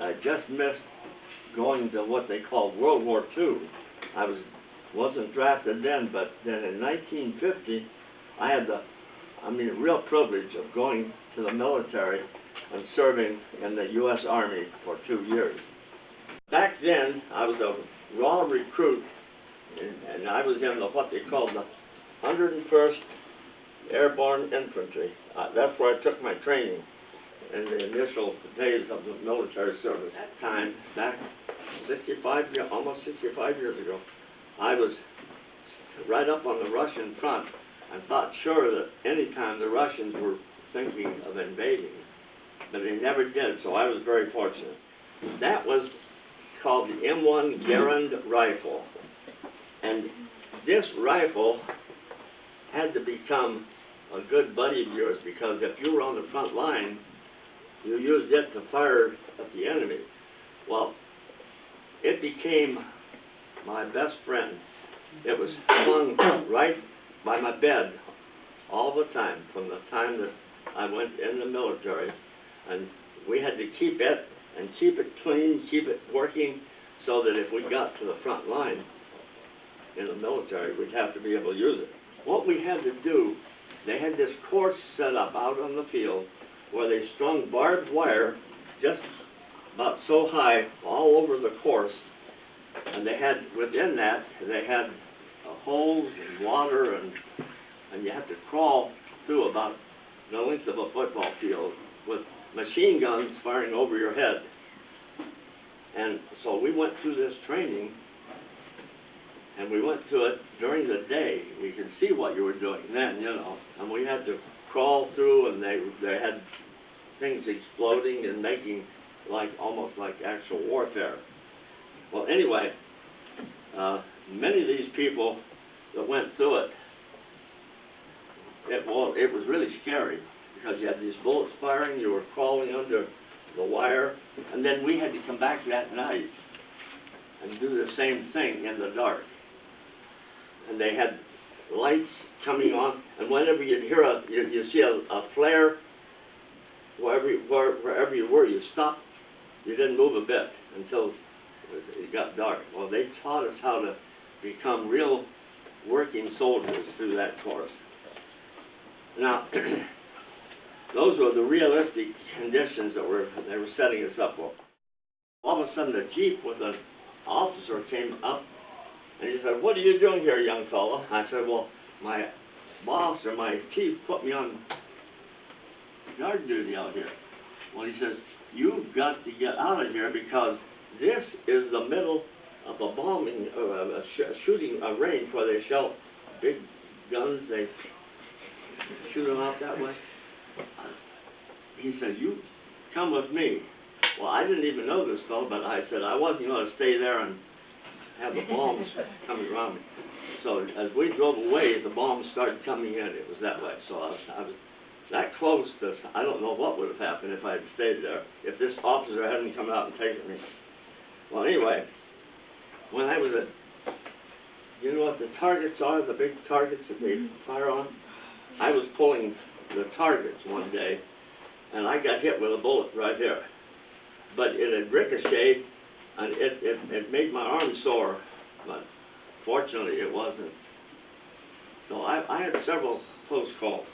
I just missed going to what they called World War II. I wasn't drafted then, but then in 1950, I had the real privilege of going to the military and serving in the U.S. Army for 2 years. Back then, I was a raw recruit, and I was in what they called the 101st Airborne Infantry. That's where I took my training in the initial days of the military service. At that time, back almost 65 years ago, I was right up on the Russian front and thought sure that any time the Russians were thinking of invading, but they never did, so I was very fortunate. That was called the M1 Garand rifle, and this rifle had to become a good buddy of yours, because if you were on the front line, you used it to fire at the enemy. Well, it became my best friend. It was hung right by my bed all the time, from the time that I went in the military, and we had to keep it and keep it clean, keep it working, so that if we got to the front line in the military, we'd have to be able to use it. What we had to do, they had this course set up out on the field where they strung barbed wire just about so high all over the course, and they had, within that, they had holes and water, and you had to crawl through about the length of a football field with machine guns firing over your head. And so we went through this training, and we went through it during the day. We could see what you were doing then, you know, and we had to crawl through, and they had things exploding and making almost like actual warfare. Well, anyway, many of these people that went through it, it was really scary, because you had these bullets firing, you were crawling under the wire, and then we had to come back that night and do the same thing in the dark. And they had lights coming on, and whenever you'd hear you see a flare, wherever you were, you stopped. You didn't move a bit until it got dark. Well, they taught us how to become real working soldiers through that course. Now, those were the realistic conditions that they were setting us up for. All of a sudden, a jeep with an officer came up, and he said, "What are you doing here, young fellow?" I said, "Well, my boss or my chief put me on guard duty out here." Well, he says, "You've got to get out of here, because this is the middle of a bombing, shooting range where they shell big guns. They shoot them out that way." He said, "You come with me." Well, I didn't even know this fellow, but I said I wasn't going to stay there and have the bombs coming around me. So as we drove away, the bombs started coming in. It was that way. So I was that close to, I don't know what would have happened if I had stayed there, if this officer hadn't come out and taken me. Well, anyway, when I was you know what the targets are, the big targets that they fire on? I was pulling the targets one day, and I got hit with a bullet right here. But it had ricocheted, and it made my arm sore, but fortunately it wasn't. So I had several close calls.